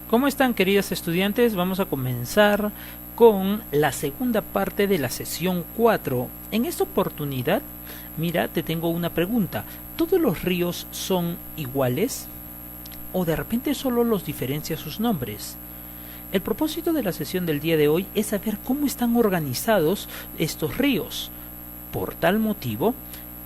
¿Cómo están, queridos estudiantes? Vamos a comenzar con la segunda parte de la sesión 4. En esta oportunidad, mira, te tengo una pregunta. ¿Todos los ríos son iguales? ¿O de repente solo los diferencia sus nombres? El propósito de la sesión del día de hoy es saber cómo están organizados estos ríos. Por tal motivo,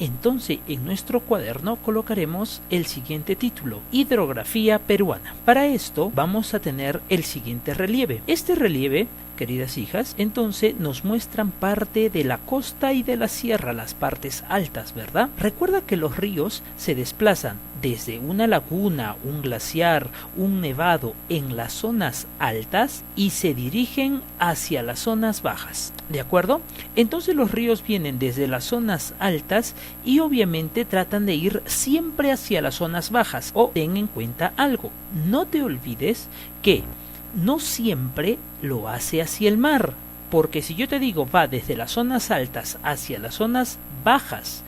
entonces en nuestro cuaderno colocaremos el siguiente título: Hidrografía peruana. Para esto vamos a tener el siguiente relieve. Este relieve, queridas hijas, entonces nos muestran parte de la costa y de la sierra, las partes altas, ¿verdad? Recuerda que los ríos se desplazan desde una laguna, un glaciar, un nevado en las zonas altas y se dirigen hacia las zonas bajas, ¿de acuerdo? Entonces los ríos vienen desde las zonas altas y obviamente tratan de ir siempre hacia las zonas bajas. O ten en cuenta algo, no te olvides que no siempre lo hace hacia el mar, porque si yo te digo va desde las zonas altas hacia las zonas bajas,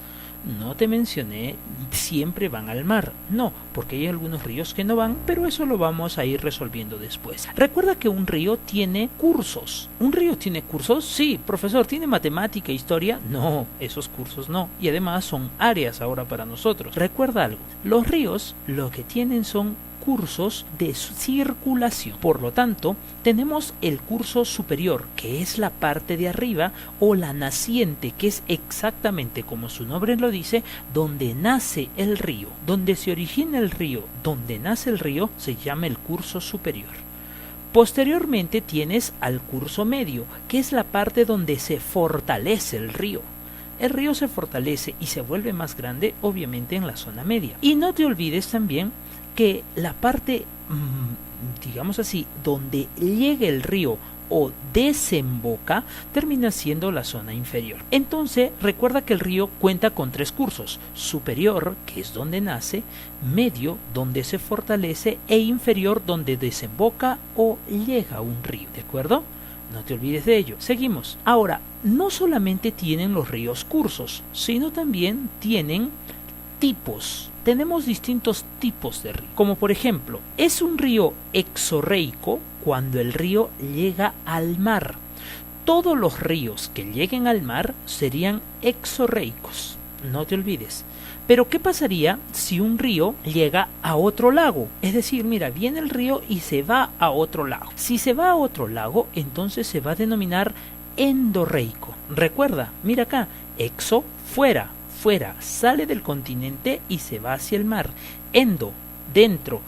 no te mencioné siempre van al mar, no, porque hay algunos ríos que no van, pero eso lo vamos a ir resolviendo después. Recuerda que un río tiene cursos. ¿Un río tiene cursos? Sí, profesor, ¿tiene matemática, historia? No, esos cursos no, y además son áreas ahora para nosotros. Recuerda algo, los ríos lo que tienen son cursos de circulación. Por lo tanto, tenemos el curso superior, que es la parte de arriba, o la naciente, que es exactamente como su nombre lo dice, donde nace el río. Donde se origina el río, donde nace el río, se llama el curso superior. Posteriormente tienes al curso medio, que es la parte donde se fortalece el río. El río se fortalece y se vuelve más grande, obviamente, en la zona media. Y no te olvides también que la parte, digamos así, donde llega el río o desemboca, termina siendo la zona inferior. Entonces, recuerda que el río cuenta con tres cursos: superior, que es donde nace; medio, donde se fortalece; e inferior, donde desemboca o llega un río, ¿de acuerdo? No te olvides de ello. Seguimos. Ahora, no solamente tienen los ríos cursos, sino también tienen tipos. Tenemos distintos tipos de río, como por ejemplo, es un río exorreico cuando el río llega al mar. Todos los ríos que lleguen al mar serían exorreicos, no te olvides. Pero ¿qué pasaría si un río llega a otro lago? Es decir, mira, viene el río y se va a otro lago. Si se va a otro lago, entonces se va a denominar endorreico. Recuerda, mira acá, exo, fuera, sale del continente y se va hacia el mar. Endo, dentro,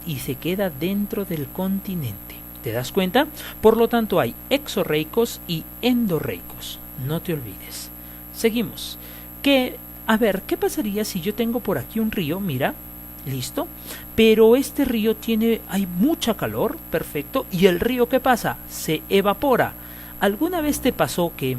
y se queda dentro del continente. ¿Te das cuenta? Por lo tanto hay exorreicos y endorreicos. No te olvides. Seguimos. A ver, ¿qué pasaría si yo tengo por aquí un río? Mira, listo. Pero este río hay mucha calor, perfecto. ¿Y el río qué pasa? Se evapora. ¿Alguna vez te pasó que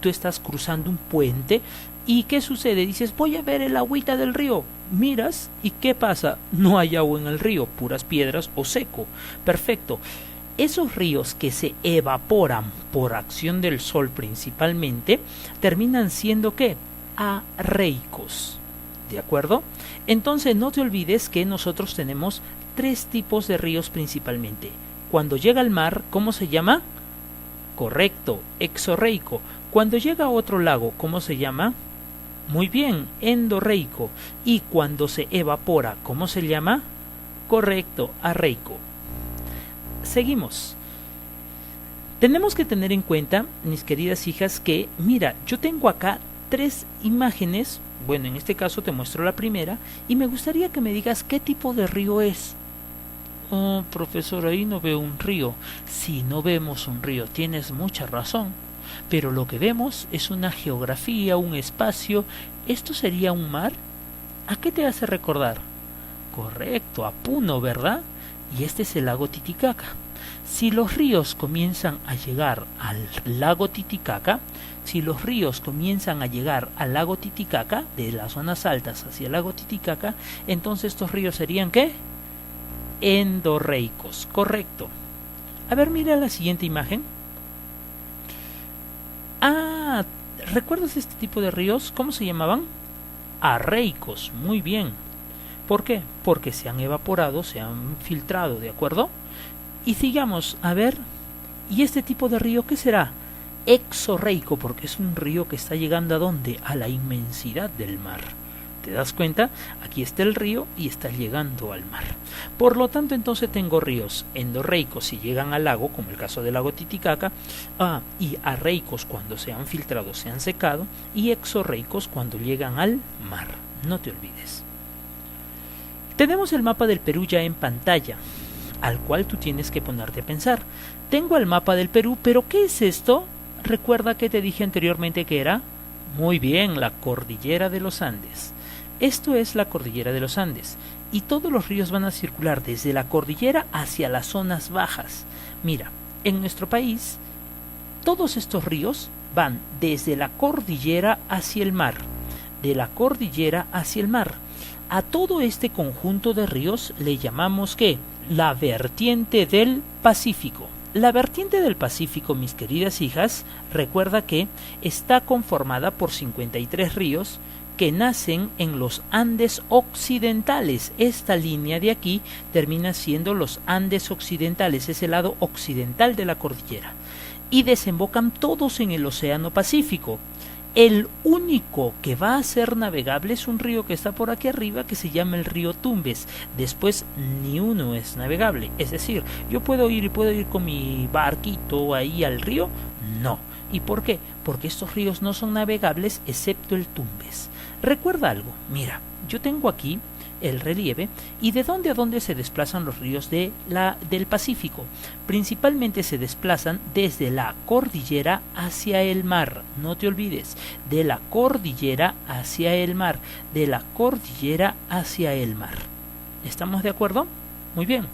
tú estás cruzando un puente y qué sucede? Dices, voy a ver el agüita del río. Miras y ¿qué pasa? No hay agua en el río, puras piedras o seco. Perfecto. Esos ríos que se evaporan por acción del sol principalmente, terminan siendo ¿qué? Arreicos. ¿De acuerdo? Entonces no te olvides que nosotros tenemos tres tipos de ríos principalmente. Cuando llega al mar, ¿cómo se llama? Correcto, exorreico. Cuando llega a otro lago, ¿cómo se llama? Muy bien, endorreico. Y cuando se evapora, ¿cómo se llama? Correcto, arreico. Seguimos. Tenemos que tener en cuenta, mis queridas hijas, que, mira, yo tengo acá tres imágenes. Bueno, en este caso te muestro la primera y me gustaría que me digas qué tipo de río es. Oh, profesor, ahí no veo un río. Sí, no vemos un río, tienes mucha razón. Pero lo que vemos es una geografía, un espacio. ¿Esto sería un mar? ¿A qué te hace recordar? Correcto, a Puno, ¿verdad? Y este es el lago Titicaca. Si los ríos comienzan a llegar al lago Titicaca, de las zonas altas hacia el lago Titicaca, entonces estos ríos serían ¿qué? Endorreicos, correcto. A ver, mira la siguiente imagen. ¿Recuerdas este tipo de ríos? ¿Cómo se llamaban? Arreicos, muy bien. ¿Por qué? Porque se han evaporado, se han filtrado, ¿de acuerdo? Y sigamos, a ver, ¿y este tipo de río qué será? Exorreico, porque es un río que está llegando ¿a dónde? A la inmensidad del mar. ¿Te das cuenta? Aquí está el río y está llegando al mar. Por lo tanto, entonces tengo ríos endorreicos si llegan al lago, como el caso del lago Titicaca, y arreicos cuando se han filtrado, se han secado, y exorreicos cuando llegan al mar. No te olvides. Tenemos el mapa del Perú ya en pantalla, al cual tú tienes que ponerte a pensar. Tengo el mapa del Perú, pero ¿qué es esto? Recuerda que te dije anteriormente que era, muy bien, la cordillera de los Andes. Esto es la cordillera de los Andes, y todos los ríos van a circular desde la cordillera hacia las zonas bajas. Mira, en nuestro país, todos estos ríos van desde la cordillera hacia el mar, de la cordillera hacia el mar. A todo este conjunto de ríos le llamamos ¿qué? La vertiente del Pacífico. La vertiente del Pacífico, mis queridas hijas, recuerda que está conformada por 53 ríos que nacen en los Andes occidentales. Esta línea de aquí termina siendo los Andes occidentales, es el lado occidental de la cordillera, y desembocan todos en el Océano Pacífico. El único que va a ser navegable es un río que está por aquí arriba que se llama el río Tumbes. Después ni uno es navegable. Es decir, yo puedo ir con mi barquito ahí al río. No. ¿Y por qué? Porque estos ríos no son navegables excepto el Tumbes. Recuerda algo. Mira, yo tengo aquí el relieve y de dónde a dónde se desplazan los ríos del Pacífico. Principalmente se desplazan desde la cordillera hacia el mar. No te olvides, de la cordillera hacia el mar, de la cordillera hacia el mar. ¿Estamos de acuerdo? Muy bien.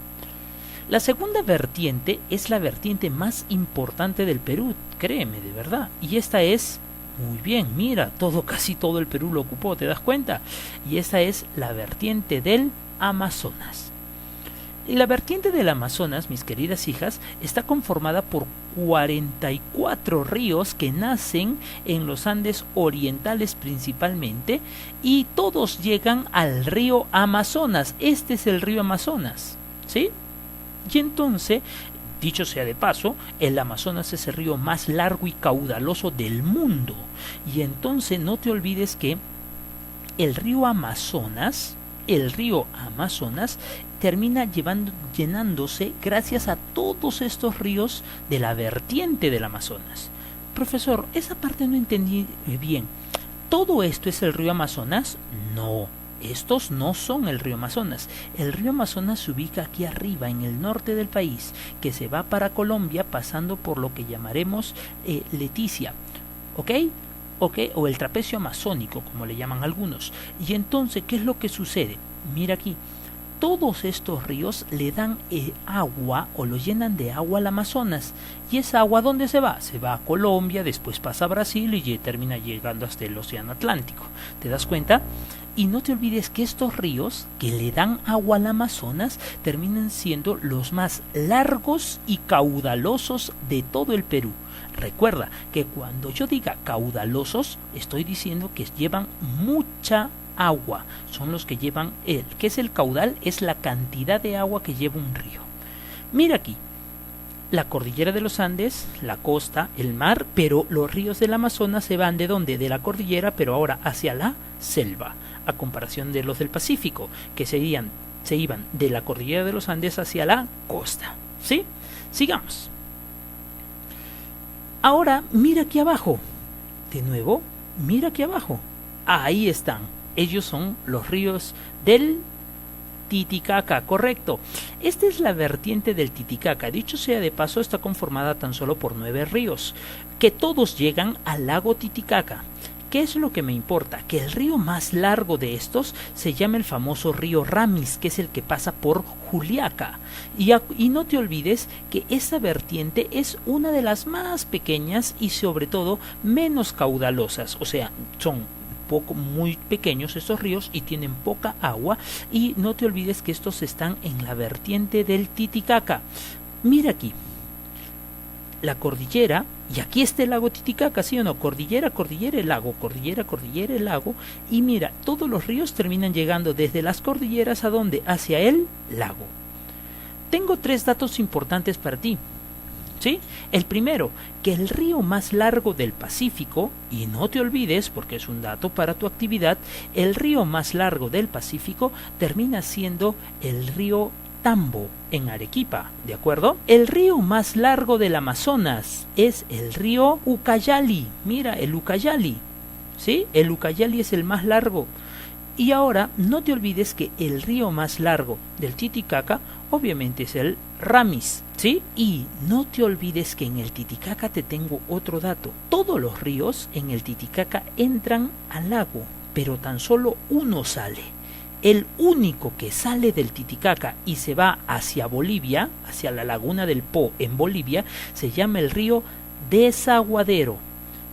La segunda vertiente es la vertiente más importante del Perú, créeme, de verdad, y esta es, muy bien, mira, casi todo el Perú lo ocupó, ¿te das cuenta? Y esa es la vertiente del Amazonas. Y la vertiente del Amazonas, mis queridas hijas, está conformada por 44 ríos que nacen en los Andes orientales principalmente, y todos llegan al río Amazonas. Este es el río Amazonas, ¿sí? Y entonces, dicho sea de paso, el Amazonas es el río más largo y caudaloso del mundo. Y entonces no te olvides que el río Amazonas termina llenándose gracias a todos estos ríos de la vertiente del Amazonas. Profesor, esa parte no entendí bien. ¿Todo esto es el río Amazonas? No. Estos no son el río Amazonas. El río Amazonas se ubica aquí arriba, en el norte del país, que se va para Colombia pasando por lo que llamaremos Leticia, ¿ok? O el trapecio amazónico, como le llaman algunos. Y entonces, ¿qué es lo que sucede? Mira aquí, todos estos ríos le dan agua o lo llenan de agua al Amazonas. ¿Y esa agua dónde se va? Se va a Colombia, después pasa a Brasil y termina llegando hasta el Océano Atlántico. ¿Te das cuenta? Y no te olvides que estos ríos que le dan agua al Amazonas terminan siendo los más largos y caudalosos de todo el Perú. Recuerda que cuando yo diga caudalosos, estoy diciendo que llevan mucha agua. Son los que llevan ¿qué es el caudal? Es la cantidad de agua que lleva un río. Mira aquí, la cordillera de los Andes, la costa, el mar, pero los ríos del Amazonas se van ¿de dónde? De la cordillera, pero ahora hacia la selva, a comparación de los del Pacífico, que se iban de la cordillera de los Andes hacia la costa. ¿Sí? Sigamos. Ahora, mira aquí abajo. De nuevo, mira aquí abajo. Ahí están. Ellos son los ríos del Titicaca, correcto. Esta es la vertiente del Titicaca. Dicho sea de paso, está conformada tan solo por 9 ríos, que todos llegan al lago Titicaca. ¿Qué es lo que me importa? Que el río más largo de estos se llama el famoso río Ramis, que es el que pasa por Juliaca. Y no te olvides que esta vertiente es una de las más pequeñas y sobre todo menos caudalosas. O sea, son muy pequeños estos ríos y tienen poca agua. Y no te olvides que estos están en la vertiente del Titicaca. Mira aquí. La cordillera Y aquí está el lago Titicaca, ¿sí o no? Cordillera, cordillera, el lago, cordillera, cordillera, el lago. Y mira, todos los ríos terminan llegando desde las cordilleras ¿a dónde? Hacia el lago. Tengo 3 datos importantes para ti. ¿Sí? El primero, que el río más largo del Pacífico, y no te olvides, porque es un dato para tu actividad, el río más largo del Pacífico termina siendo el río Tambo, en Arequipa, ¿de acuerdo? El río más largo del Amazonas es el río Ucayali. Mira, el Ucayali, ¿sí? El Ucayali es el más largo. Y ahora, no te olvides que el río más largo del Titicaca, obviamente es el Ramis, ¿sí? Y no te olvides que en el Titicaca te tengo otro dato. Todos los ríos en el Titicaca entran al lago, pero tan solo uno sale. El único que sale del Titicaca y se va hacia Bolivia, hacia la laguna del Po en Bolivia, se llama el río Desaguadero.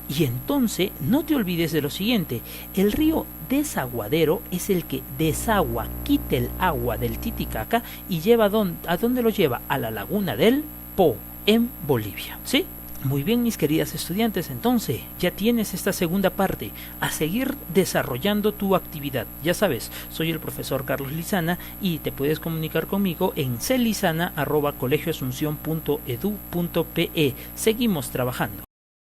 Y entonces no te olvides de lo siguiente, el río Desaguadero es el que desagua, quita el agua del Titicaca y lleva ¿a dónde lo lleva? A la laguna del Po en Bolivia, ¿sí? Muy bien, mis queridas estudiantes, entonces ya tienes esta segunda parte, a seguir desarrollando tu actividad. Ya sabes, soy el profesor Carlos Lizana y te puedes comunicar conmigo en clizana@colegioasunción.edu.pe. Seguimos trabajando.